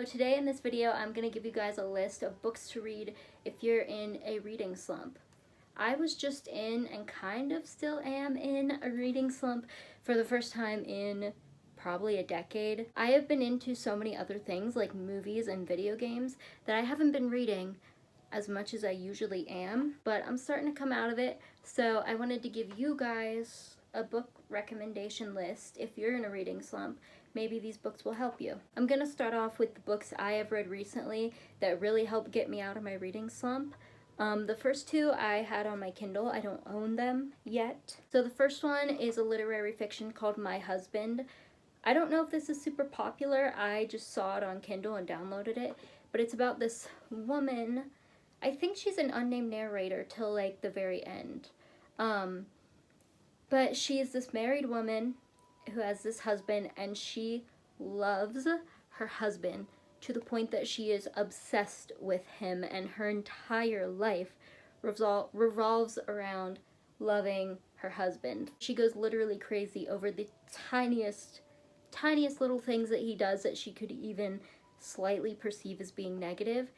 today in this video, I'm going to give you guys a list of books to read if you're in a reading slump. I was just in, and kind of still am in, a reading slump for the first time in probably a decade. I have been into so many other things like movies and video games that I haven't been reading as much as I usually am, but I'm starting to come out of it, so I wanted to give you guys a book recommendation list if you're in a reading slump. Maybe these books will help you. I'm gonna start off with the books I have read recently that really helped get me out of my reading slump. The first two I had on my Kindle. I don't own them yet. So the first one is a literary fiction called My Husband. I don't know if this is super popular. I just saw it on Kindle and downloaded it, but it's about this woman. I think she's an unnamed narrator till like the very end. But she's this married woman who has this husband, and she loves her husband to the point that she is obsessed with him, and her entire life revolves around loving her husband. She goes literally crazy over the tiniest little things that he does that she could even slightly perceive as being negative.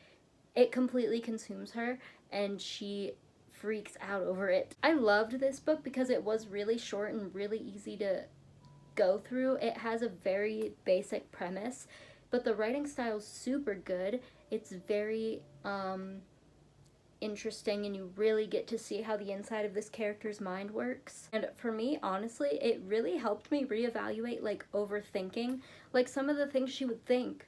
It completely consumes her, and she freaks out over it. I loved this book because it was really short and really easy to go through. It has a very basic premise, but the writing style is super good. It's very interesting, and you really get to see how the inside of this character's mind works. And for me, honestly, it really helped me reevaluate like overthinking. Like some of the things she would think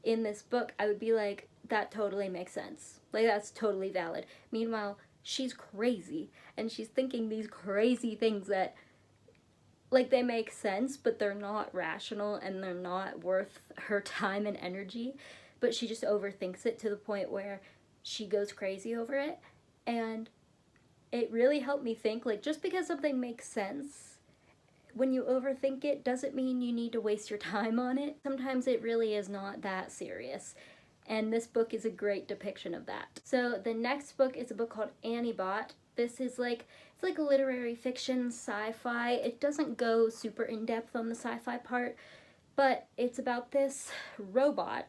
in this book, I would be like, that totally makes sense. Like that's totally valid. Meanwhile, she's crazy, and she's thinking these crazy things that like they make sense, but they're not rational and they're not worth her time and energy. But she just overthinks it to the point where she goes crazy over it. And it really helped me think, like, just because something makes sense, when you overthink it, doesn't mean you need to waste your time on it. Sometimes it really is not that serious. And this book is a great depiction of that. So the next book is a book called Annie Bot. This is like, it's like a literary fiction, sci-fi. It doesn't go super in-depth on the sci-fi part, but it's about this robot.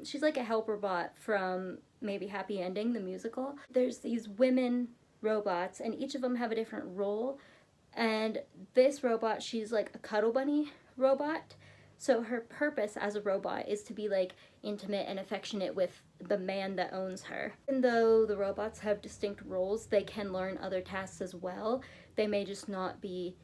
She's like a helper bot from maybe Happy Ending, the musical. There's these women robots, and each of them have a different role. And this robot, she's like a cuddle bunny robot. So her purpose as a robot is to be like intimate and affectionate with the man that owns her. Even though the robots have distinct roles, they can learn other tasks as well. They may just not be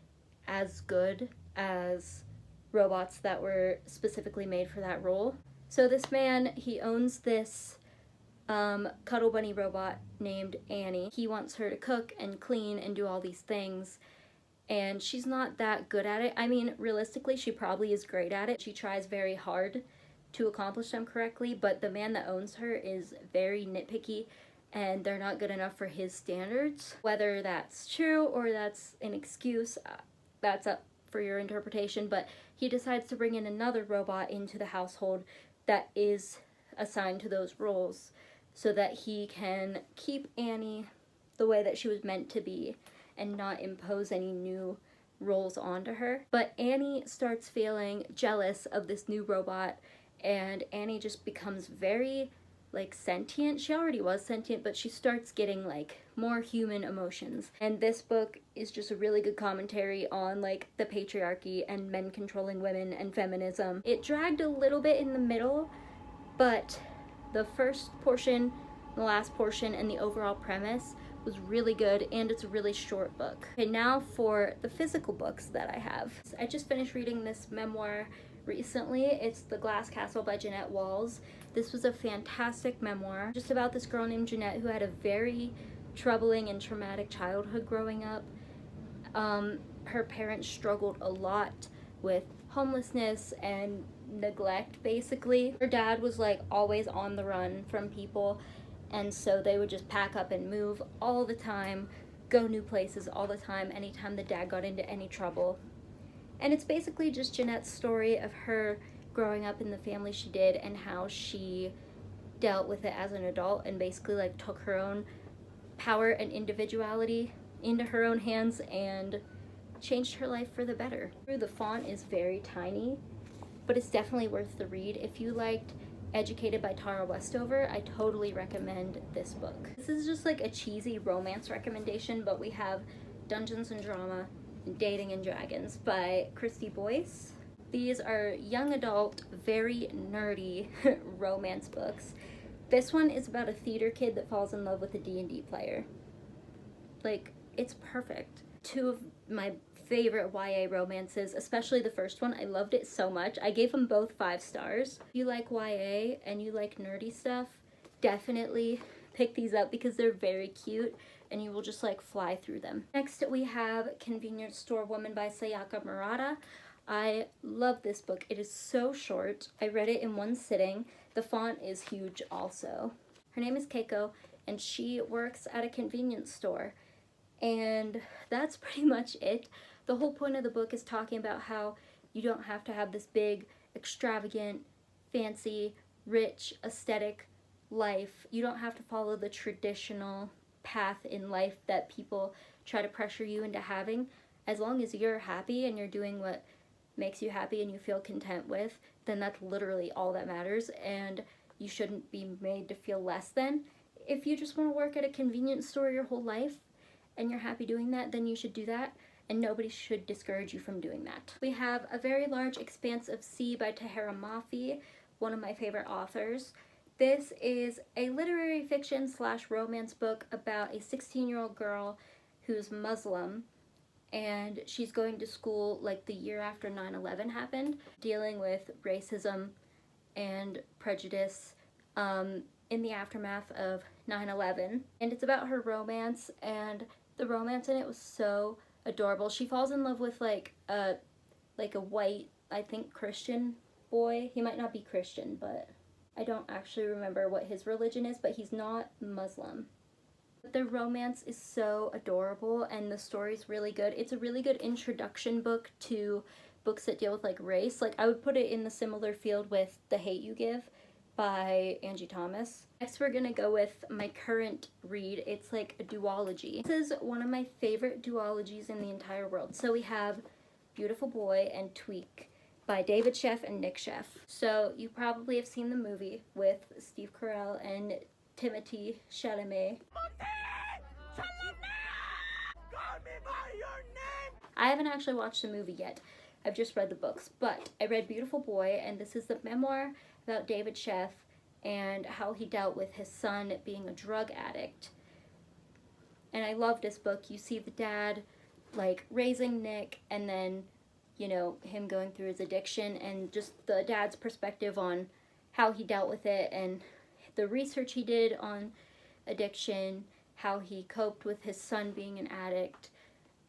as good as robots that were specifically made for that role. So this man, he owns this cuddle bunny robot named Annie. He wants her to cook and clean and do all these things, and she's not that good at it. I mean, realistically, she probably is great at it. She tries very hard to accomplish them correctly, but the man that owns her is very nitpicky, and they're not good enough for his standards. Whether that's true or that's an excuse, that's up for your interpretation, but he decides to bring in another robot into the household that is assigned to those roles so that he can keep Annie the way that she was meant to be and not impose any new roles onto her. But Annie starts feeling jealous of this new robot, and Annie just becomes very like sentient. She already was sentient, but she starts getting like more human emotions. And this book is just a really good commentary on like the patriarchy and men controlling women and feminism. It dragged a little bit in the middle, but the first portion, the last portion, and the overall premise was really good, and it's a really short book. Okay, now for the physical books that I have. I just finished reading this memoir recently. It's The Glass Castle by Jeanette Walls. This was a fantastic memoir just about this girl named Jeanette who had a very troubling and traumatic childhood growing up. Her parents struggled a lot with homelessness and neglect, basically. Her dad was like always on the run from people, and so they would just pack up and move all the time, go new places all the time, anytime the dad got into any trouble. And it's basically just Jeanette's story of her growing up in the family she did and how she dealt with it as an adult and basically like took her own power and individuality into her own hands and changed her life for the better. The font is very tiny, but it's definitely worth the read. If you liked Educated by Tara Westover, I totally recommend this book. This is just like a cheesy romance recommendation, but we have Dungeons and Drama and Dating and Dragons by Christy Boyce. These are young adult, very nerdy romance books. This one is about a theater kid that falls in love with a D&D player. Like, it's perfect. Two of my favorite YA romances, especially the first one. I loved it so much. I gave them both 5 stars. If you like YA and you like nerdy stuff, definitely pick these up because they're very cute and you will just like fly through them. Next we have Convenience Store Woman by Sayaka Murata. I love this book. It is so short. I read it in one sitting. The font is huge also. Her name is Keiko and she works at a convenience store. And that's pretty much it. The whole point of the book is talking about how you don't have to have this big, extravagant, fancy, rich, aesthetic life. You don't have to follow the traditional path in life that people try to pressure you into having. As long as you're happy and you're doing what makes you happy and you feel content with, then that's literally all that matters, and you shouldn't be made to feel less than. If you just want to work at a convenience store your whole life, and you're happy doing that, then you should do that, and nobody should discourage you from doing that. We have A Very Large Expanse of Sea by Tahera Mafi, one of my favorite authors. This is a literary fiction / romance book about a 16-year-old girl who's Muslim, and she's going to school like the year after 9/11 happened, dealing with racism and prejudice in the aftermath of 9/11. And it's about her romance, and the romance in it was so adorable. She falls in love with like a white, I think, Christian boy. He might not be Christian, but I don't actually remember what his religion is, but he's not Muslim. The romance is so adorable and the story's really good. It's a really good introduction book to books that deal with like race. Like I would put it in the similar field with The Hate You Give by Angie Thomas. Next we're gonna go with my current read. It's like a duology. This is one of my favorite duologies in the entire world. So we have Beautiful Boy and Tweak by David Sheff and Nick Sheff. So you probably have seen the movie with Steve Carell and Timothée Chalamet. I haven't actually watched the movie yet. I've just read the books, but I read Beautiful Boy, and this is the memoir about David Sheff and how he dealt with his son being a drug addict. And I love this book. You see the dad like raising Nick, and then, you know, him going through his addiction, and just the dad's perspective on how he dealt with it and the research he did on addiction, how he coped with his son being an addict,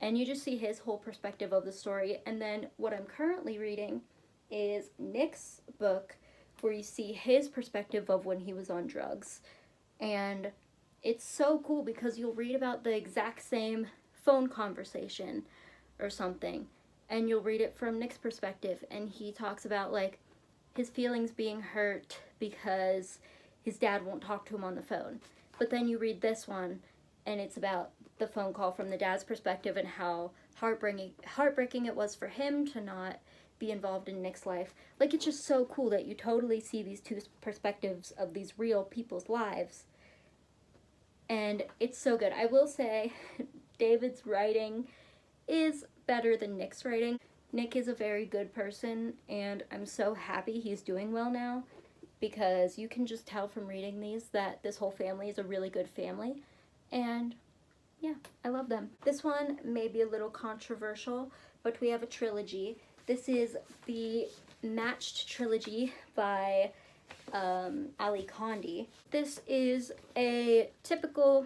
and you just see his whole perspective of the story. And then what I'm currently reading is Nick's book, where you see his perspective of when he was on drugs. And it's so cool because you'll read about the exact same phone conversation or something, and you'll read it from Nick's perspective, and he talks about like his feelings being hurt because his dad won't talk to him on the phone. But then you read this one, and it's about the phone call from the dad's perspective and how heartbreaking it was for him to not be involved in Nick's life. Like, it's just so cool that you totally see these two perspectives of these real people's lives. And it's so good. I will say, David's writing is better than Nick's writing. Nick is a very good person, and I'm so happy he's doing well now, because you can just tell from reading these that this whole family is a really good family. And yeah, I love them. This one may be a little controversial, but we have a trilogy. This is the Matched trilogy by Ali Condi. This is a typical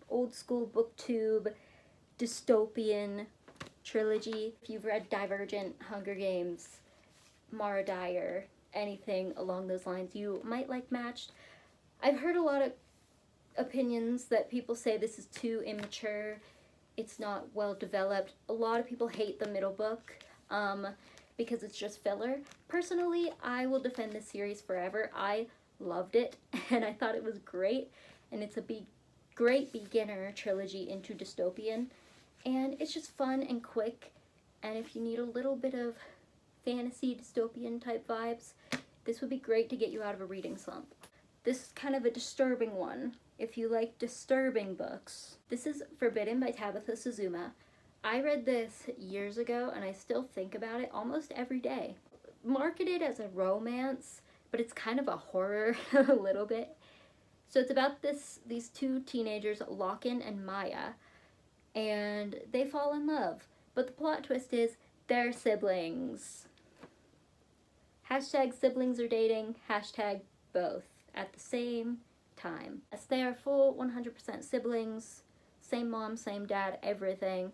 old school booktube dystopian trilogy. If you've read Divergent, Hunger Games, Mara Dyer, anything along those lines, you might like Matched. I've heard a lot of opinions that people say this is too immature, it's not well developed. A lot of people hate the middle book because it's just filler. Personally, I will defend this series forever. I loved it and I thought it was great, and it's a great beginner trilogy into dystopian, and it's just fun and quick, and if you need a little bit of fantasy dystopian type vibes, this would be great to get you out of a reading slump. This is kind of a disturbing one, if you like disturbing books. This is Forbidden by Tabitha Suzuma. I read this years ago and I still think about it almost every day. Marketed as a romance, but it's kind of a horror a little bit. So it's about these two teenagers, Locken and Maya, and they fall in love. But the plot twist is they're siblings. Hashtag siblings are dating, hashtag both at the same time. As they are full 100% siblings, same mom, same dad, everything.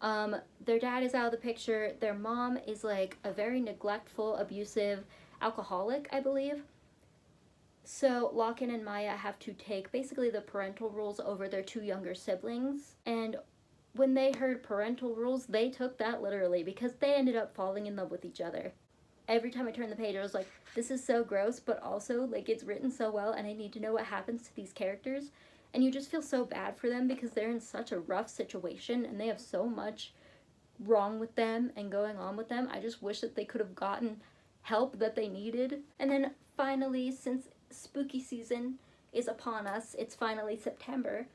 Their dad is out of the picture. Their mom is like a very neglectful, abusive alcoholic, I believe. So Locken and Maya have to take basically the parental rules over their two younger siblings. And when they heard parental rules, they took that literally because they ended up falling in love with each other. Every time I turned the page, I was like, this is so gross, but also like it's written so well and I need to know what happens to these characters. And you just feel so bad for them because they're in such a rough situation and they have so much wrong with them and going on with them. I just wish that they could have gotten help that they needed. And then finally, since spooky season is upon us, it's finally September,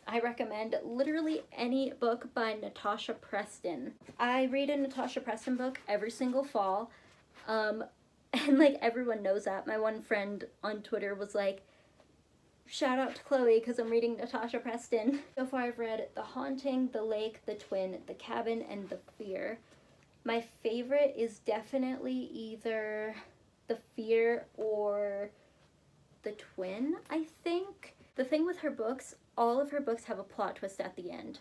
I recommend literally any book by Natasha Preston. I read a Natasha Preston book every single fall, and like everyone knows that. My one friend on Twitter was like, shout out to Chloe because I'm reading Natasha Preston. So far I've read The Haunting, The Lake, The Twin, The Cabin, and The Fear. My favorite is definitely either The Fear or The Twin, I think. The thing with her books, all of her books have a plot twist at the end.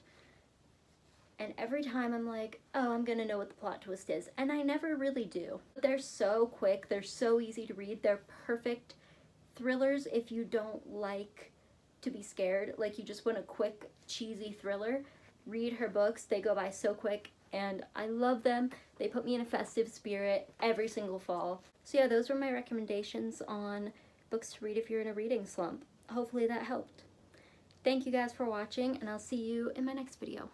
And every time I'm like, oh, I'm gonna know what the plot twist is. And I never really do. They're so quick, they're so easy to read, they're perfect thrillers if you don't like to be scared, like you just want a quick, cheesy thriller. Read her books, they go by so quick, and I love them. They put me in a festive spirit every single fall. So yeah, those were my recommendations on books to read if you're in a reading slump. Hopefully that helped. Thank you guys for watching, and I'll see you in my next video.